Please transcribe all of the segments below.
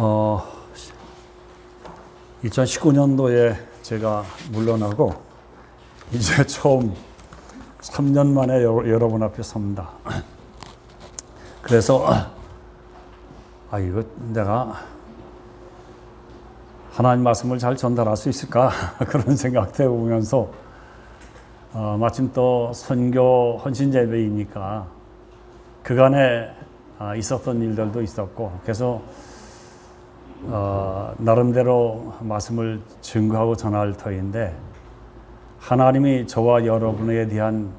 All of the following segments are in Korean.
어, 2019년도에 제가 물러나고 이제 처음 3년 만에 여러분 앞에 섭니다. 그래서 이거 내가 하나님 말씀을 잘 전달할 수 있을까 그런 생각도 해보면서 마침 또 선교 헌신제배이니까 그간에 있었던 일들도 있었고 그래서 나름대로 말씀을 증거하고 전할 터인데 하나님이 저와 여러분에 대한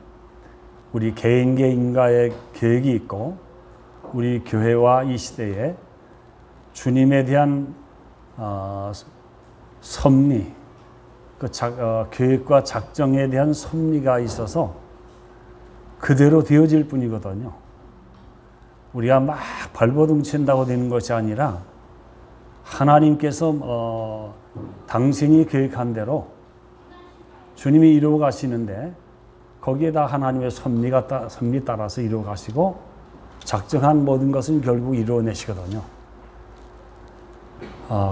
우리 개인과의 계획이 있고 우리 교회와 이 시대에 주님에 대한 섭리, 계획과 작정에 대한 섭리가 있어서 그대로 되어질 뿐이거든요. 우리가 막 발버둥 친다고 되는 것이 아니라 하나님께서 당신이 계획한 대로 주님이 이루어 가시는데 거기에다 하나님의 섭리 따라서 이루어 가시고 작정한 모든 것은 결국 이루어내시거든요.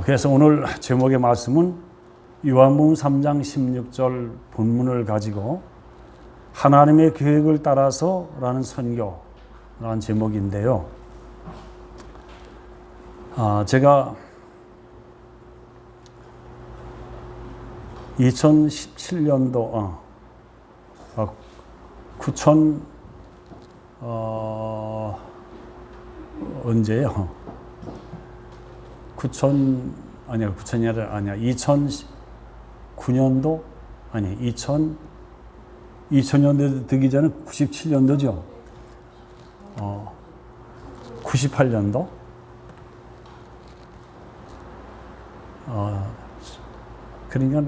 그래서 오늘 제목의 말씀은 요한복음 3장 16절 본문을 가지고 하나님의 계획을 따라서 라는 선교라는 제목인데요. 제가 2017년도 2009년도 아니 2000년도 되기 전에 97년도죠. 98년도 그러니까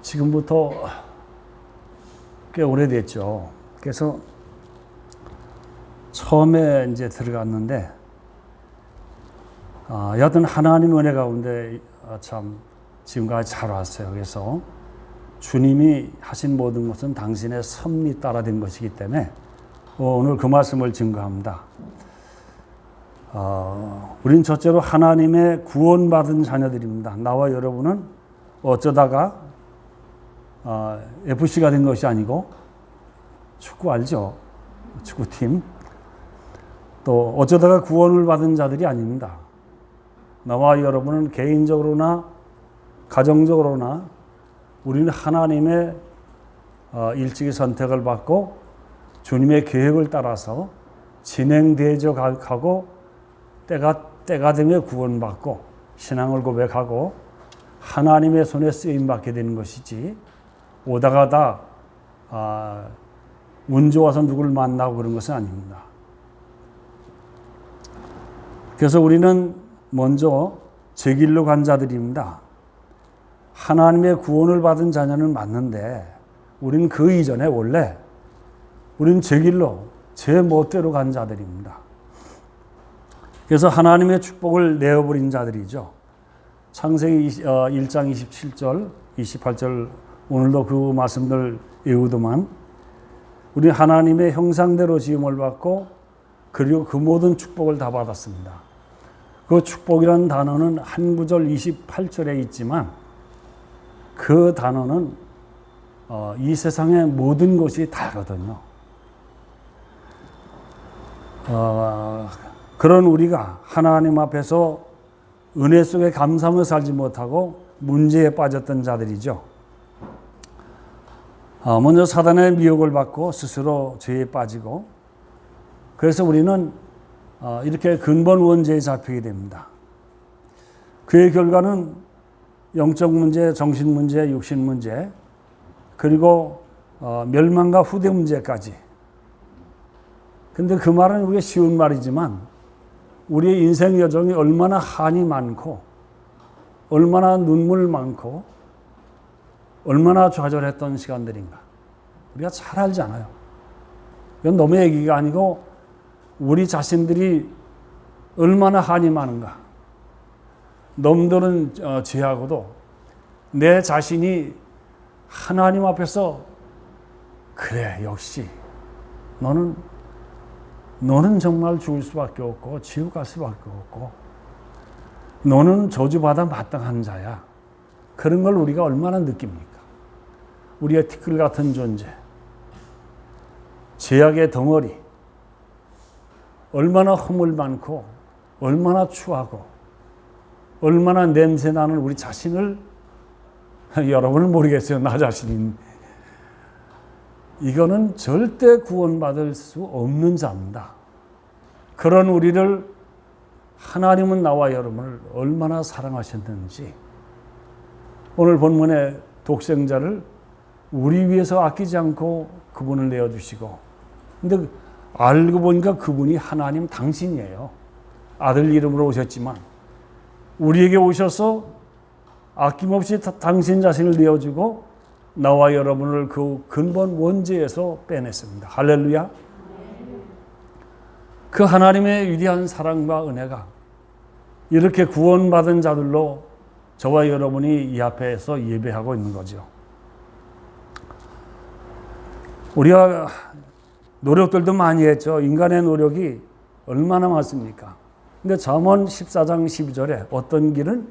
지금부터 꽤 오래됐죠. 그래서 처음에 이제 들어갔는데 여하튼 하나님 은혜 가운데 참 지금까지 잘 왔어요. 그래서 주님이 하신 모든 것은 당신의 섭리 따라 된 것이기 때문에 오늘 그 말씀을 증거합니다. 우린 첫째로 하나님의 구원받은 자녀들입니다. 나와 여러분은 어쩌다가 FC가 된 것이 아니고 축구 알죠? 축구팀. 또 어쩌다가 구원을 받은 자들이 아닙니다. 나와 여러분은 개인적으로나 가정적으로나 우리는 하나님의 일찍이 선택을 받고 주님의 계획을 따라서 진행되어져 가고 때가 되면 구원받고 신앙을 고백하고 하나님의 손에 쓰임받게 되는 것이지 오다가다 운 좋아서 누구를 만나고 그런 것은 아닙니다. 그래서 우리는 먼저 제 길로 간 자들입니다. 하나님의 구원을 받은 자녀는 맞는데 우리는 그 이전에 원래 우리는 제 길로 제 멋대로 간 자들입니다. 그래서 하나님의 축복을 내어버린 자들이죠. 창세기 1장 27절, 28절 오늘도 그 말씀들 외우더만 우리 하나님의 형상대로 지음을 받고 그리고 그 모든 축복을 다 받았습니다. 그 축복이라는 단어는 한 구절 28절에 있지만 그 단어는 이 세상의 모든 것이 다거든요. 그런 우리가 하나님 앞에서 은혜 속에 감사하며 살지 못하고 문제에 빠졌던 자들이죠. 먼저 사단의 미혹을 받고 스스로 죄에 빠지고 그래서 우리는 이렇게 근본 원죄에 잡히게 됩니다. 그의 결과는 영적 문제, 정신 문제, 육신 문제 그리고 멸망과 후대 문제까지. 근데 그 말은 우리가 쉬운 말이지만 우리의 인생 여정이 얼마나 한이 많고 얼마나 눈물 많고 얼마나 좌절했던 시간들인가 우리가 잘 알지 않아요. 이건 너무 얘기가 아니고 우리 자신들이 얼마나 한이 많은가. 놈들은 죄하고도 내 자신이 하나님 앞에서 그래 역시 너는 정말 죽을 수밖에 없고 지옥 갈 수밖에 없고 너는 저주받아 마땅한 자야. 그런 걸 우리가 얼마나 느낍니까? 우리의 티끌 같은 존재, 죄악의 덩어리, 얼마나 허물 많고 얼마나 추하고 얼마나 냄새나는 우리 자신을 여러분은 모르겠어요. 나 자신인 이거는 절대 구원받을 수 없는 자입니다. 그런 우리를 하나님은 나와 여러분을 얼마나 사랑하셨는지 오늘 본문의 독생자를 우리 위해서 아끼지 않고 그분을 내어주시고 근데 알고 보니까 그분이 하나님 당신이에요. 아들 이름으로 오셨지만 우리에게 오셔서 아낌없이 당신 자신을 내어주고 나와 여러분을 그 근본 원죄에서 빼냈습니다. 할렐루야. 그 하나님의 위대한 사랑과 은혜가 이렇게 구원받은 자들로 저와 여러분이 이 앞에서 예배하고 있는 거죠. 우리가 노력들도 많이 했죠. 인간의 노력이 얼마나 많습니까? 근데 잠언 14장 12절에 어떤 길은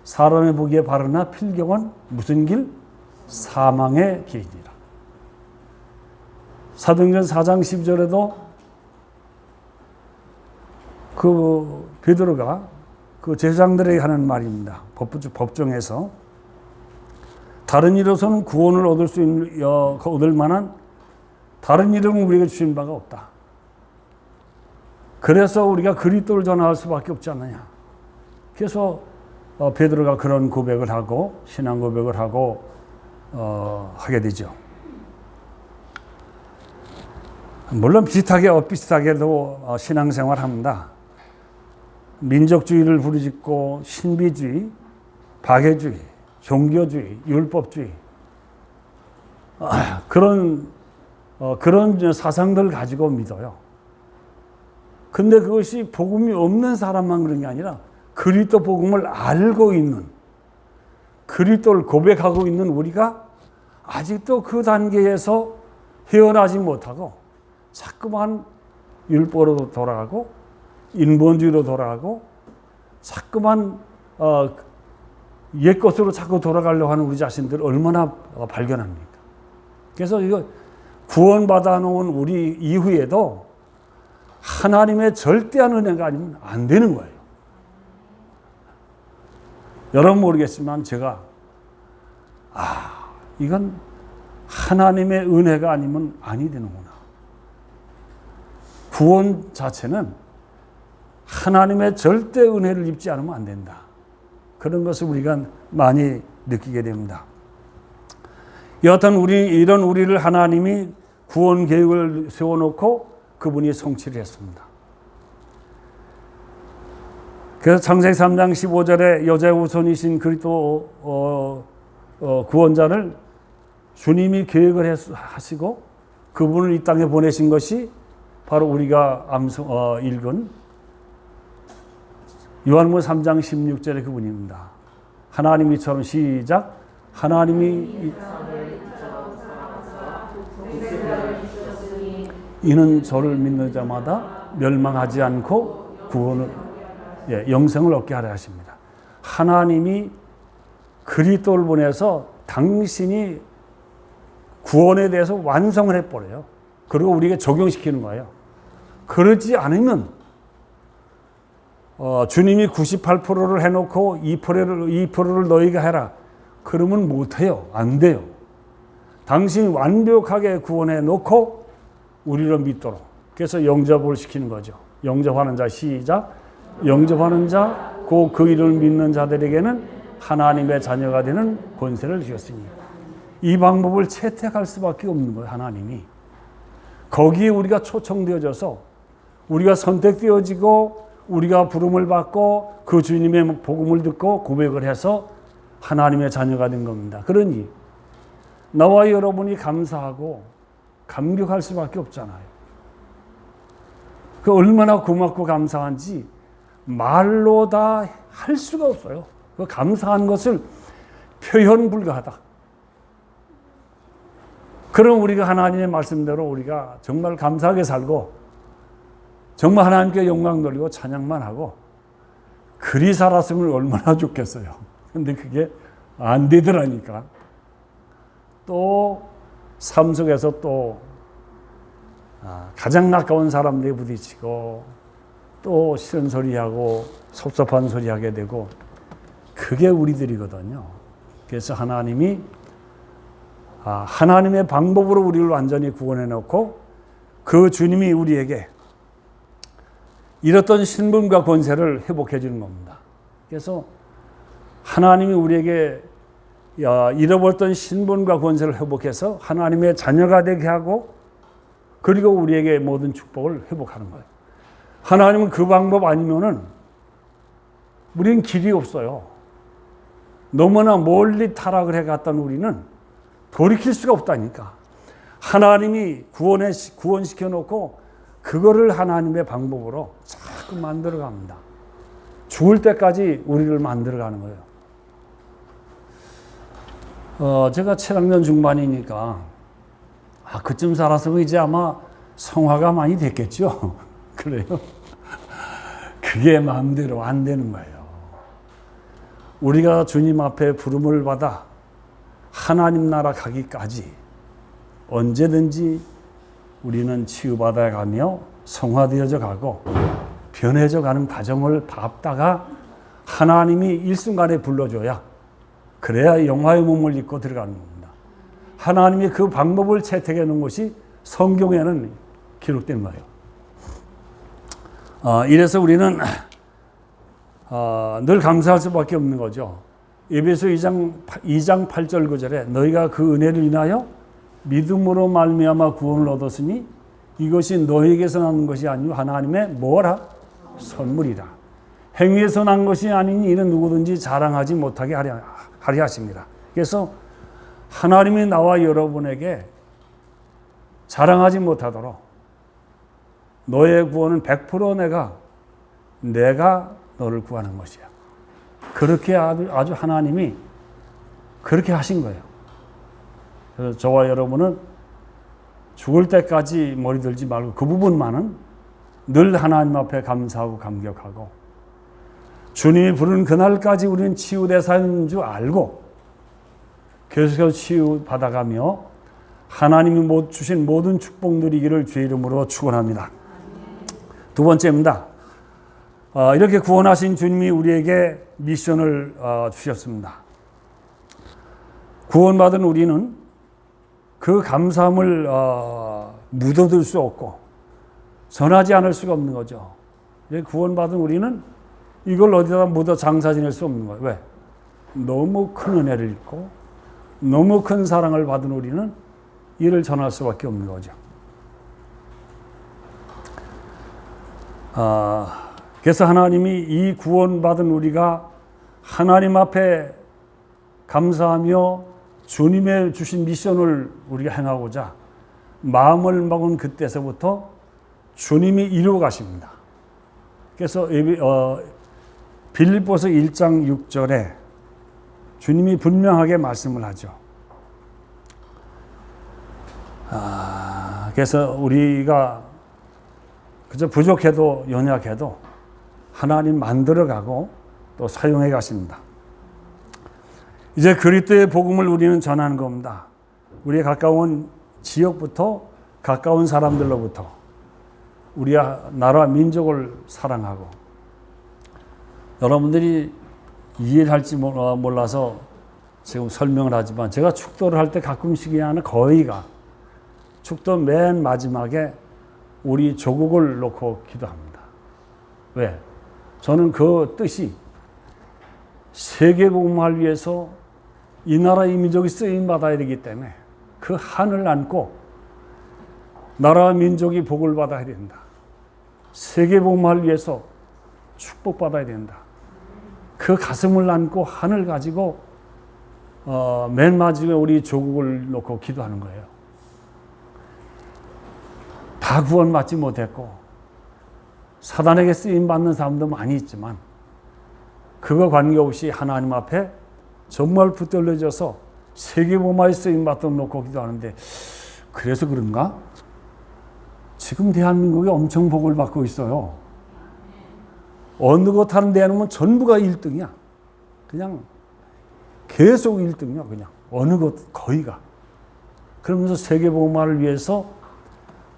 사람의 보기에 바르나 필경은 무슨 길? 사망의 길이니라. 사도행전 4장 12절에도 그 베드로가 그 제사장들에게 하는 말입니다. 법정에서 다른 일로서는 구원을 얻을 만한 다른 이름은 우리에게 주신 바가 없다. 그래서 우리가 그리스도를 전할 수밖에 없지 않느냐. 그래서 베드로가 그런 고백을 하고 신앙 고백을 하고 하게 되죠. 물론 엇비슷하게도 신앙생활합니다. 민족주의를 부르짖고 신비주의, 박애주의, 종교주의, 율법주의 그런 사상들을 가지고 믿어요. 근데 그것이 복음이 없는 사람만 그런 게 아니라 그리스도 복음을 알고 있는 그리스도를 고백하고 있는 우리가 아직도 그 단계에서 헤어나지 못하고 자꾸만 율법으로 돌아가고 인본주의로 돌아가고 자꾸만 옛것으로 자꾸 돌아가려고 하는 우리 자신들 얼마나 발견합니까? 그래서 이거 구원받아 놓은 우리 이후에도 하나님의 절대한 은혜가 아니면 안 되는 거예요. 여러분 모르겠지만 제가 이건 하나님의 은혜가 아니면 아니 되는구나. 구원 자체는 하나님의 절대 은혜를 입지 않으면 안 된다. 그런 것을 우리가 많이 느끼게 됩니다. 여하튼 이런 우리를 하나님이 구원 계획을 세워놓고 그분이 성취를 했습니다. 그래서 창세기 3장 15절에 여자의 후손이신 그리스도 구원자를 주님이 계획을 하시고 그분을 이 땅에 보내신 것이 바로 우리가 읽은 요한복음 3장 16절의 그분입니다. 하나님이처럼 시작. 하나님이 이는 저를 믿는 자마다 멸망하지 않고 구원을 영생을 얻게 하려 하십니다. 하나님이 그리스도를 보내서 당신이 구원에 대해서 완성을 해버려요. 그리고 우리에게 적용시키는 거예요. 그러지 않으면 주님이 98%를 해놓고 2%를 너희가 해라. 그러면 못해요. 안 돼요. 당신이 완벽하게 구원해 놓고 우리를 믿도록. 그래서 영접을 시키는 거죠. 영접하는 자 시작. 영접하는 자, 그 이름을 믿는 자들에게는 하나님의 자녀가 되는 권세를 주셨으니. 이 방법을 채택할 수밖에 없는 거예요. 하나님이. 거기에 우리가 초청되어져서 우리가 선택되어지고 우리가 부름을 받고 그 주님의 복음을 듣고 고백을 해서 하나님의 자녀가 된 겁니다. 그러니 나와 여러분이 감사하고 감격할 수밖에 없잖아요. 그 얼마나 고맙고 감사한지 말로 다 할 수가 없어요. 그 감사한 것을 표현 불가하다. 그럼 우리가 하나님의 말씀대로 우리가 정말 감사하게 살고 정말 하나님께 영광 돌리고 찬양만 하고 그리 살았으면 얼마나 좋겠어요. 근데 그게 안 되더라니까. 또 삶 속에서 또 가장 가까운 사람들이 부딪히고 또 싫은 소리하고 섭섭한 소리 하게 되고, 그게 우리들이거든요. 그래서 하나님이 하나님의 방법으로 우리를 완전히 구원해 놓고, 그 주님이 우리에게 잃었던 신분과 권세를 회복해 주는 겁니다. 그래서 하나님이 우리에게 잃어버렸던 신분과 권세를 회복해서 하나님의 자녀가 되게 하고, 그리고 우리에게 모든 축복을 회복하는 거예요. 하나님은 그 방법 아니면은 우리는 길이 없어요. 너무나 멀리 타락을 해갔던 우리는 돌이킬 수가 없다니까. 하나님이 구원시켜 놓고 그거를 하나님의 방법으로 자꾸 만들어 갑니다. 죽을 때까지 우리를 만들어 가는 거예요. 제가 7학년 중반이니까 그쯤 살았으면 이제 아마 성화가 많이 됐겠죠. 그래요? 그게 마음대로 안 되는 거예요. 우리가 주님 앞에 부름을 받아 하나님 나라 가기까지 언제든지 우리는 치유받아 가며 성화되어져 가고 변해져 가는 과정을 밟다가 하나님이 일순간에 불러줘야, 그래야 영화의 몸을 입고 들어가는 겁니다. 하나님이 그 방법을 채택해 놓은 것이 성경에는 기록된 거예요. 이래서 우리는 늘 감사할 수밖에 없는 거죠. 에베소 2장 8절 9절에 너희가 그 은혜를 인하여 믿음으로 말미암아 구원을 얻었으니 이것이 너희에게서 난 것이 아니요 하나님의 뭐라? 선물이라. 행위에서 난 것이 아니니 이는 누구든지 자랑하지 못하게 하려 하십니다. 그래서 하나님이 나와 여러분에게 자랑하지 못하도록 너의 구원은 100% 내가 너를 구하는 것이야. 그렇게 아주 하나님이 그렇게 하신 거예요. 그래서 저와 여러분은 죽을 때까지 머리 들지 말고 그 부분만은 늘 하나님 앞에 감사하고 감격하고, 주님이 부르는 그날까지 우리는 치유대상인 줄 알고 계속해서 치유받아가며 하나님이 주신 모든 축복 누리기를 주의 이름으로 축원합니다. 두 번째입니다. 이렇게 구원하신 주님이 우리에게 미션을 주셨습니다. 구원받은 우리는 그 감사함을 묻어둘 수 없고 전하지 않을 수가 없는 거죠. 구원받은 우리는 이걸 어디다 묻어 장사 지낼 수 없는 거예요. 왜? 너무 큰 은혜를 입고 너무 큰 사랑을 받은 우리는 이를 전할 수밖에 없는 거죠. 그래서 하나님이 이 구원받은 우리가 하나님 앞에 감사하며 주님의 주신 미션을 우리가 행하고자 마음을 먹은 그때서부터 주님이 이루어 가십니다. 그래서 빌립보서 1장 6절에 주님이 분명하게 말씀을 하죠. 그래서 우리가 그저 부족해도 연약해도 하나님 만들어가고 또 사용해 가십니다. 이제 그리스도의 복음을 우리는 전하는 겁니다. 우리의 가까운 지역부터 가까운 사람들로부터 우리 나라 민족을 사랑하고, 여러분들이 이해를 할지 몰라서 지금 설명을 하지만 제가 축도를 할 때 가끔씩 하는 거의가 축도 맨 마지막에 우리 조국을 놓고 기도합니다. 왜? 저는 그 뜻이 세계복음화를 위해서 이 나라 이 민족이 쓰임받아야 되기 때문에 그 한을 안고 나라와 민족이 복을 받아야 된다. 세계복음화를 위해서 축복받아야 된다. 그 가슴을 안고 한을 가지고 맨 마지막에 우리 조국을 놓고 기도하는 거예요. 다 구원받지 못했고 사단에게 쓰임받는 사람도 많이 있지만 그거 관계없이 하나님 앞에 정말 붙들려져서 세계복음화에 쓰임받도록 놓고 기도하는데, 그래서 그런가? 지금 대한민국이 엄청 복을 받고 있어요. 어느 것 하는 데 놓으면 전부가 1등이야. 그냥 계속 1등이야. 그냥 어느 것 거의가. 그러면서 세계복음화를 위해서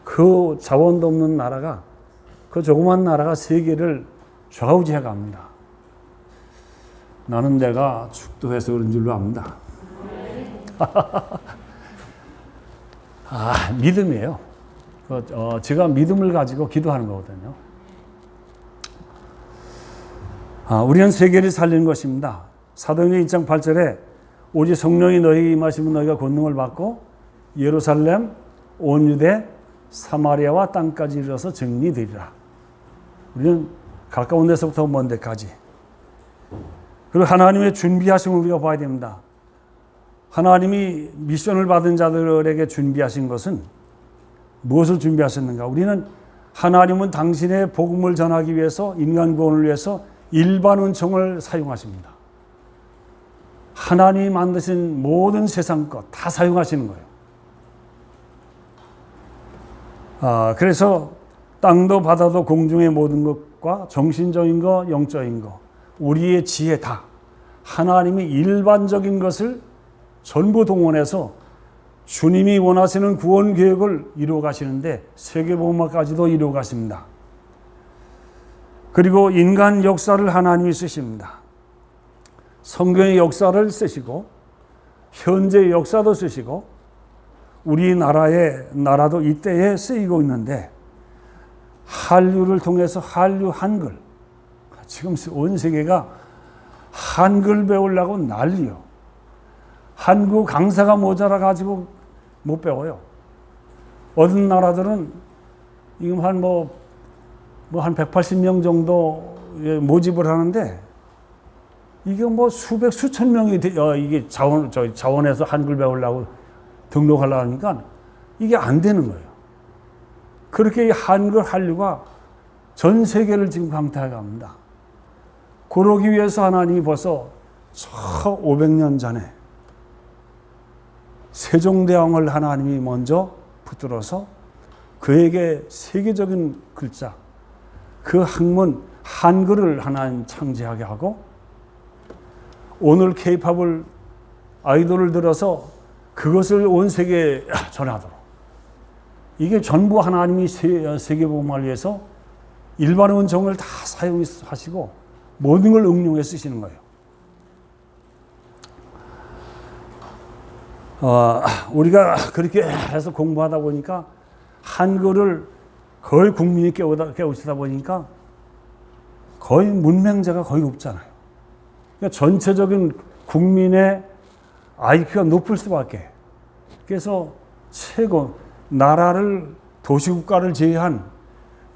그 자원도 없는 나라가, 그 조그만 나라가 세계를 좌우지해 갑니다. 나는 내가 축도해서 그런 줄로 압니다. 믿음이에요. 제가 믿음을 가지고 기도하는 거거든요. 우리는 세계를 살리는 것입니다. 사도행전 1장 8절에 오직 성령이 너희에게 임하시면 너희가 권능을 받고 예루살렘, 온 유대, 사마리아와 땅까지 이르러서 증인이 되리라. 우리는 가까운 데서부터 먼 데까지. 그리고 하나님의 준비하심을 우리가 봐야 됩니다. 하나님이 미션을 받은 자들에게 준비하신 것은 무엇을 준비하셨는가? 우리는 하나님은 당신의 복음을 전하기 위해서, 인간 구원을 위해서 일반 은총을 사용하십니다. 하나님이 만드신 모든 세상 것 다 사용하시는 거예요. 그래서 땅도 바다도 공중의 모든 것과 정신적인 것, 영적인 것, 우리의 지혜 다 하나님이 일반적인 것을 전부 동원해서 주님이 원하시는 구원 계획을 이루어 가시는데 세계복음화까지도 이루어 가십니다. 그리고 인간 역사를 하나님이 쓰십니다. 성경의 역사를 쓰시고 현재 역사도 쓰시고 나라도 이때에 쓰이고 있는데 한류를 통해서 한류 한글, 지금 온 세계가 한글 배우려고 난리요. 한국 강사가 모자라 가지고 못 배워요. 어떤 나라들은 지금 한 180명 정도 모집을 하는데 이게 수천 명이 이게 자원에서 한글 배우려고 등록하려고 하니까 이게 안 되는 거예요. 그렇게 한글 한류가 전 세계를 지금 강타해 갑니다. 그러기 위해서 하나님이 벌써 500년 전에 세종대왕을 하나님이 먼저 붙들어서 그에게 세계적인 글자, 그 학문 한글을 하나님 창제하게 하고 오늘 K-팝을 아이돌을 들어서 그것을 온 세계에 전하도록, 이게 전부 하나님이 세계복음화를 위해서 일반 은총을 다 사용하시고 모든 걸 응용해 쓰시는 거예요. 우리가 그렇게 해서 공부하다 보니까 한글을 거의 국민이 깨우치다 보니까 거의 문맹자가 거의 없잖아요. 그러니까 전체적인 국민의 IQ가 높을 수밖에. 그래서 나라를, 도시국가를 제외한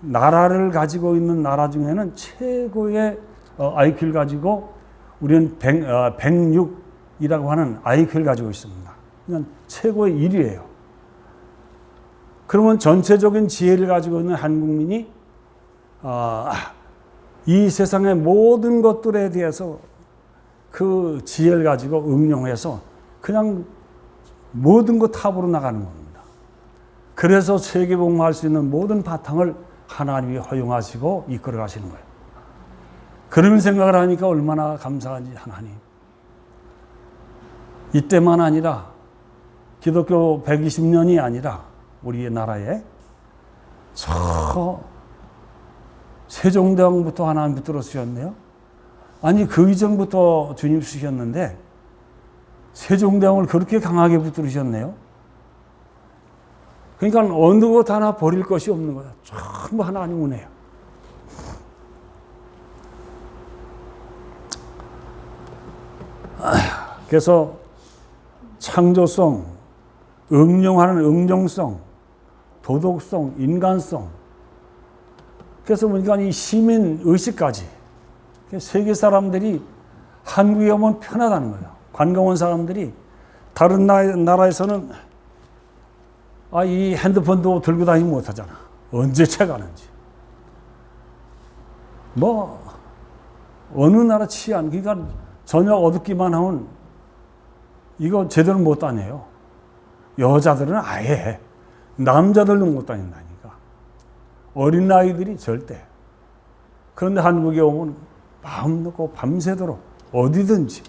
나라를 가지고 있는 나라 중에는 최고의 IQ를 가지고 우리는 106이라고 하는 IQ를 가지고 있습니다. 그냥 최고의 1위예요. 그러면 전체적인 지혜를 가지고 있는 한 국민이 이 세상의 모든 것들에 대해서 그 지혜를 가지고 응용해서 그냥 모든 것 탑으로 나가는 겁니다. 그래서 세계복음화할 수 있는 모든 바탕을 하나님이 허용하시고 이끌어 가시는 거예요. 그런 생각을 하니까 얼마나 감사한지. 하나님, 이때만 아니라 기독교 120년이 아니라 우리의 나라에 세종대왕부터 하나님 붙들어 쓰셨네요. 아니 그 이전부터 주님 쓰셨는데 세종대왕을 그렇게 강하게 붙들으셨네요. 그러니까 어느 것 하나 버릴 것이 없는 거예요. 전부 하나님 은혜예요. 그래서 창조성, 응용하는 응용성, 도덕성, 인간성, 그래서 보니까 이 시민 의식까지 세계 사람들이 한국에 오면 편하다는 거예요. 관광 온 사람들이 다른 나라에서는 이 핸드폰도 들고 다니지 못하잖아. 언제 채가는지. 어느 나라 치안, 그러니까 저녁 어둡기만 하면 이거 제대로 못 다녀요. 여자들은 아예, 남자들도 못 다닌다니까. 어린아이들이 절대. 그런데 한국에 오면 마음 놓고 밤새도록 어디든지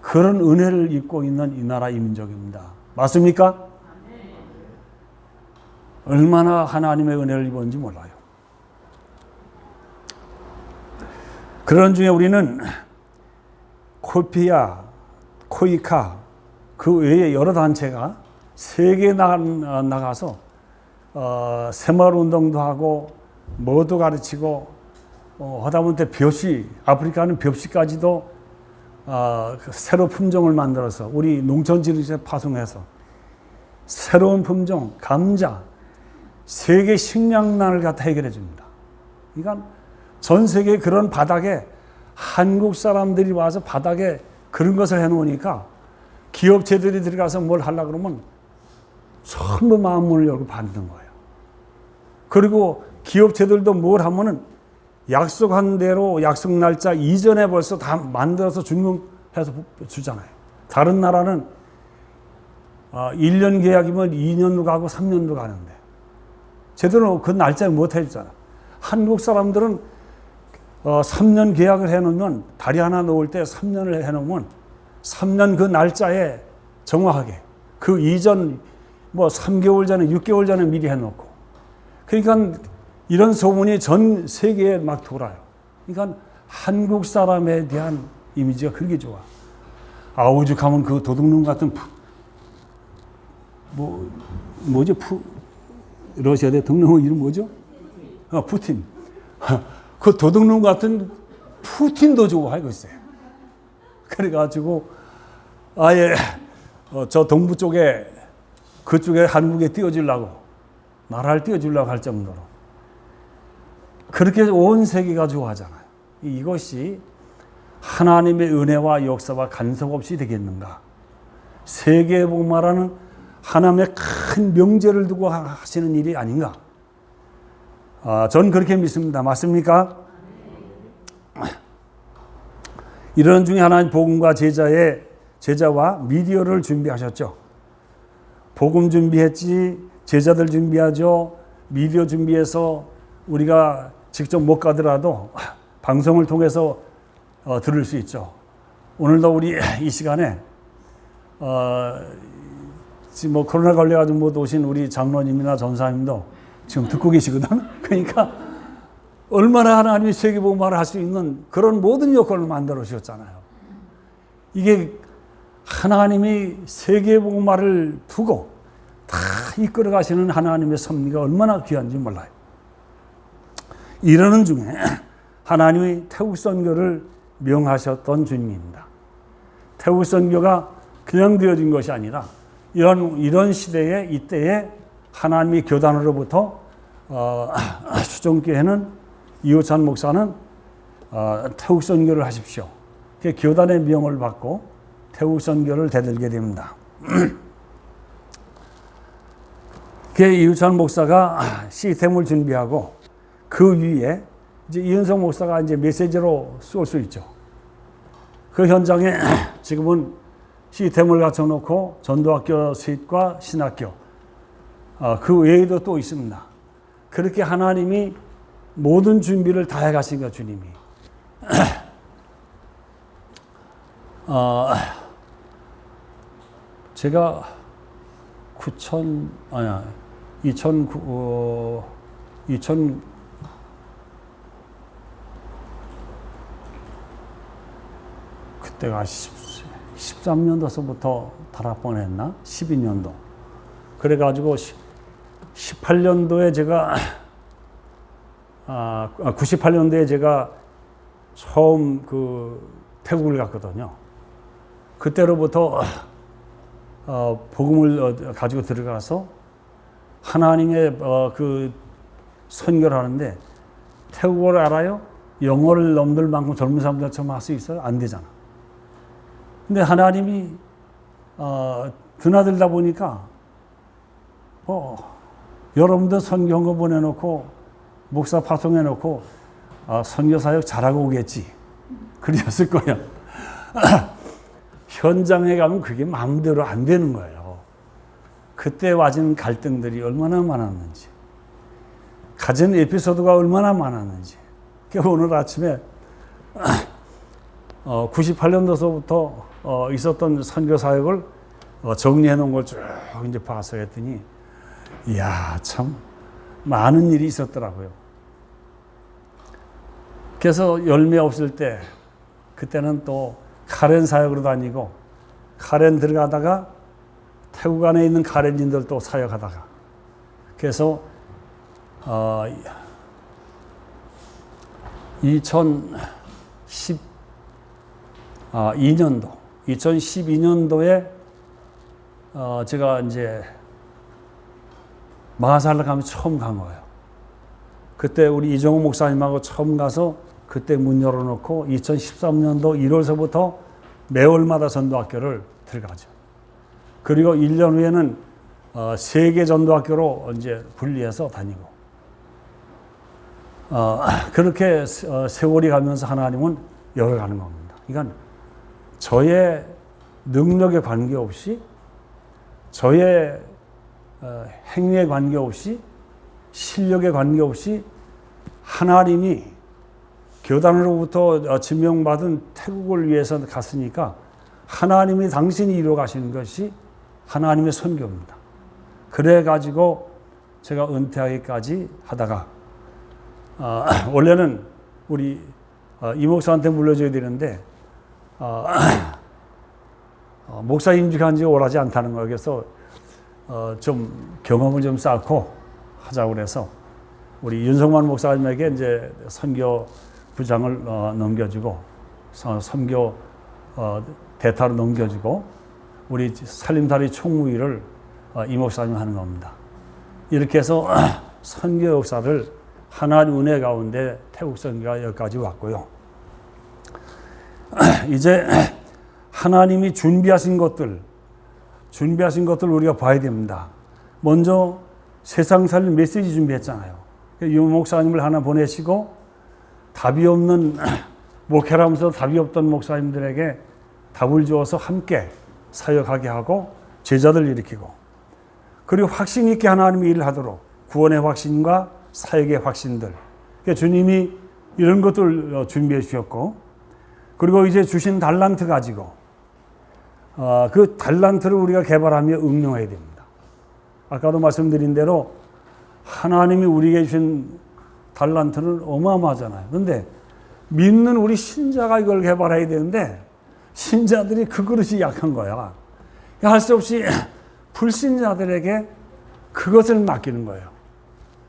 그런 은혜를 입고 있는 이 나라 이민족입니다. 맞습니까? 얼마나 하나님의 은혜를 입었는지 몰라요. 그런 중에 우리는 코피아, 코이카 그 외에 여러 단체가 세계에 나가서 새마을운동도 하고 뭐도 가르치고 하다못해 벽시, 아프리카는 벽시까지도 새로운 품종을 만들어서 우리 농촌지리에 파송해서 새로운 품종, 감자, 세계 식량난을 갖다 해결해 줍니다. 그러니까 전 세계 그런 바닥에 한국 사람들이 와서 바닥에 그런 것을 해놓으니까 기업체들이 들어가서 뭘 하려고 그러면 전부 마음문을 열고 받는 거예요. 그리고 기업체들도 뭘 하면은 약속한 대로 약속 날짜 이전에 벌써 다 만들어서 준공해서 주잖아요. 다른 나라는 1년 계약이면 2년도 가고 3년도 가는데 제대로 그 날짜에 못 해주잖아. 한국 사람들은 3년 계약을 해놓으면 다리 하나 놓을 때 3년을 해놓으면 3년 그 날짜에 정확하게 그 이전 뭐 3개월 전에 6개월 전에 미리 해놓고 그러니까 이런 소문이 전 세계에 막 돌아요. 그러니까 한국 사람에 대한 이미지가 그렇게 좋아. 오죽하면 그 도둑놈 같은 러시아 대통령 이름 뭐죠? 푸틴. 그 도둑놈 같은 푸틴도 좋아하고 있어요. 그래가지고 아예 저 동부 쪽에 그쪽에 한국에 띄워주려고 나라를 띄워주려고 할 정도로 그렇게 온 세계가 좋아하잖아요. 이것이 하나님의 은혜와 역사와 간섭 없이 되겠는가? 세계에 복음하라는 하나님의 큰 명제를 두고 하시는 일이 아닌가? 전 그렇게 믿습니다. 맞습니까? 이런 중에 하나는 복음과 제자와 미디어를 준비하셨죠. 복음 준비했지, 제자들 준비하죠, 미디어 준비해서 우리가 직접 못 가더라도 방송을 통해서 들을 수 있죠. 오늘도 우리 이 시간에 지금 뭐 코로나 걸려가지고 못 오신 우리 장로님이나 전사님도 지금 듣고 계시거든. 그러니까 얼마나 하나님이 세계복음화를 할 수 있는 그런 모든 여건을 만들어 주셨잖아요. 이게 하나님이 세계복음화를 두고 다 이끌어 가시는 하나님의 섭리가 얼마나 귀한지 몰라요. 이러는 중에 하나님이 태국 선교를 명하셨던 주님입니다. 태국 선교가 그냥 되어진 것이 아니라 이런 시대에 이때에 하나님이 교단으로부터 수종교회는 이호찬 목사는 태국 선교를 하십시오. 교단의 명을 받고 태국 선교를 대들게 됩니다. 이호찬 목사가 시스템을 준비하고 그 위에 이제 이은성 목사가 이제 메시지로 쏠 수 있죠. 그 현장에 지금은 시스템을 갖춰놓고 전도학교 수입과 신학교 그 외에도 또 있습니다. 그렇게 하나님이 모든 준비를 다 해가신 거 주님이. 제가 2000 그때가 13년도서부터 다락번 했나? 12년도. 그래가지고 18년도에 제가 98년도에 제가 처음 그 태국을 갔거든요. 그때로부터 복음을 가지고 들어가서 하나님의 그 선교를 하는데 태국어를 알아요? 영어를 넘들 만큼 젊은 사람들처럼 할 수 있어요? 안 되잖아. 근데 하나님이 드나들다 보니까 여러분들 선교헌금 보내놓고 목사 파송해놓고 선교사역 잘하고 오겠지. 그러셨을 거예요. 현장에 가면 그게 마음대로 안 되는 거예요. 그때 와진 갈등들이 얼마나 많았는지, 가진 에피소드가 얼마나 많았는지, 오늘 아침에 98년도서부터 있었던 선교 사역을 정리해 놓은 걸 쭉 이제 봐서 했더니, 이야, 참 많은 일이 있었더라고요. 그래서 열매 없을 때, 그때는 또 카렌 사역으로 다니고, 카렌 들어가다가 태국 안에 있는 카렌인들 또 사역하다가, 그래서 2012년도에 제가 이제 마하살라 가면 처음 간 거예요. 그때 우리 이정호 목사님하고 처음 가서 그때 문 열어놓고 2013년도 1월서부터 매월마다 전도학교를 들어가죠. 그리고 1년 후에는 3개 전도학교로 이제 분리해서 다니고, 그렇게 세월이 가면서 하나님은 열어가는 겁니다. 그러니까 저의 능력에 관계없이, 저의 행위에 관계없이, 실력에 관계없이 하나님이 교단으로부터 지명받은 태국을 위해서 갔으니까 하나님이 당신이 이루어 가시는 것이 하나님의 선교입니다. 그래가지고 제가 은퇴하기까지 하다가, 원래는 우리 이 목사한테 물려줘야 되는데, 목사 임직한 지 오래지 않다는 거예요. 그래서 좀 경험을 좀 쌓고 하자고 그래서 우리 윤성만 목사님에게 이제 선교 부장을 넘겨주고, 선교 대타로 넘겨주고, 우리 살림살이 총무위를 이 목사님 하는 겁니다. 이렇게 해서 선교 역사를 하나님 은혜 가운데 태국 선교가 여기까지 왔고요. 이제 하나님이 준비하신 것들 우리가 봐야 됩니다. 먼저 세상 살릴 메시지 준비했잖아요. 유 목사님을 하나 보내시고, 답이 없는 목회하면서 답이 없던 목사님들에게 답을 주어서 함께 사역하게 하고 제자들 일으키고, 그리고 확신 있게 하나님이 일을 하도록 구원의 확신과 사역의 확신들, 그러니까 주님이 이런 것들 준비해 주셨고, 그리고 이제 주신 달란트 가지고 그 달란트를 우리가 개발하며 응용해야 됩니다. 아까도 말씀드린 대로 하나님이 우리에게 주신 달란트는 어마어마하잖아요. 그런데 믿는 우리 신자가 이걸 개발해야 되는데 신자들이 그 그릇이 약한 거야. 할 수 없이 불신자들에게 그것을 맡기는 거예요.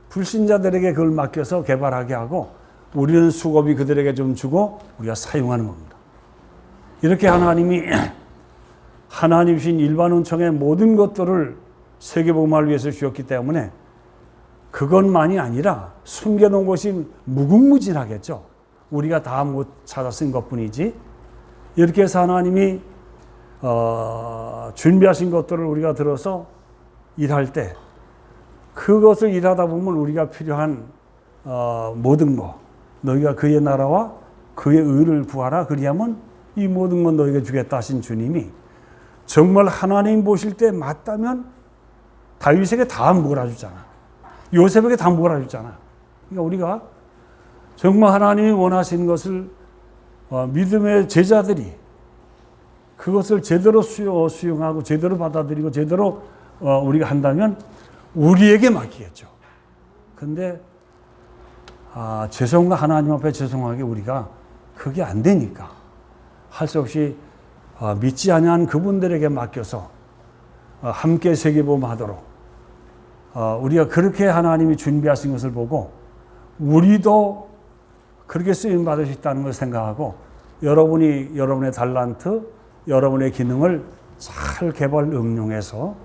불신자들에게 그걸 맡겨서 개발하게 하고, 우리는 수고비 그들에게 좀 주고 우리가 사용하는 겁니다. 이렇게 하나님이 하나님이신 일반은총의 모든 것들을 세계복음화를 위해서 주셨기 때문에 그것만이 아니라 숨겨놓은 것이 무궁무진하겠죠. 우리가 다 못 찾아 쓴 것뿐이지. 이렇게 해서 하나님이 준비하신 것들을 우리가 들어서 일할 때, 그것을 일하다 보면 우리가 필요한 모든 것, 너희가 그의 나라와 그의 의를 구하라, 그리하면 이 모든 건 너희에게 주겠다 하신 주님이 정말 하나님 보실 때 맞다면 다윗에게 다 몰아주잖아. 요셉에게 다 몰아주잖아. 그러니까 우리가 정말 하나님이 원하시는 것을 믿음의 제자들이 그것을 제대로 수용하고 제대로 받아들이고 제대로 우리가 한다면 우리에게 맡기겠죠. 근데 죄송과 하나님 앞에 죄송하게 우리가 그게 안 되니까 할 수 없이 믿지 아니한 그분들에게 맡겨서 함께 세계복음하도록 우리가 그렇게 하나님이 준비하신 것을 보고 우리도 그렇게 쓰임 받을 수 있다는 걸 생각하고, 여러분이 여러분의 달란트, 여러분의 기능을 잘 개발 응용해서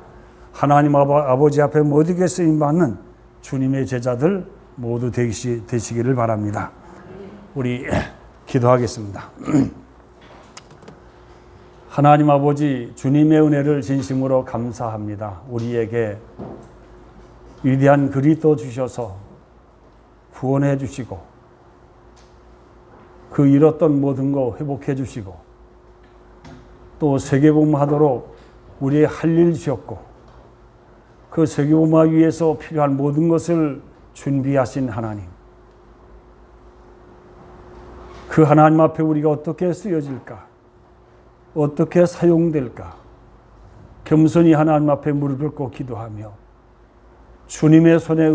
하나님 아버지 앞에 모두게 쓰임 받는 주님의 제자들 모두 되시기를 바랍니다. 우리 기도하겠습니다. 하나님 아버지, 주님의 은혜를 진심으로 감사합니다. 우리에게 위대한 그리스도 주셔서 구원해 주시고 그 잃었던 모든 거 회복해 주시고 또 세계복음하도록 우리의 할 일 주셨고, 그 세계복음화 위해서 필요한 모든 것을 준비하신 하나님, 그 하나님 앞에 우리가 어떻게 쓰여질까? 어떻게 사용될까? 겸손히 하나님 앞에 무릎을 꿇고 기도하며 주님의 손에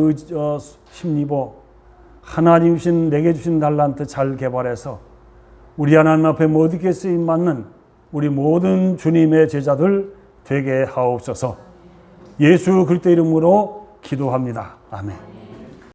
힘입어 하나님 주신 내게 주신 달란트 잘 개발해서 우리 하나님 앞에 모두게 쓰임 받는 우리 모든 주님의 제자들 되게 하옵소서. 예수 그리스도 이름으로 기도합니다. 아멘.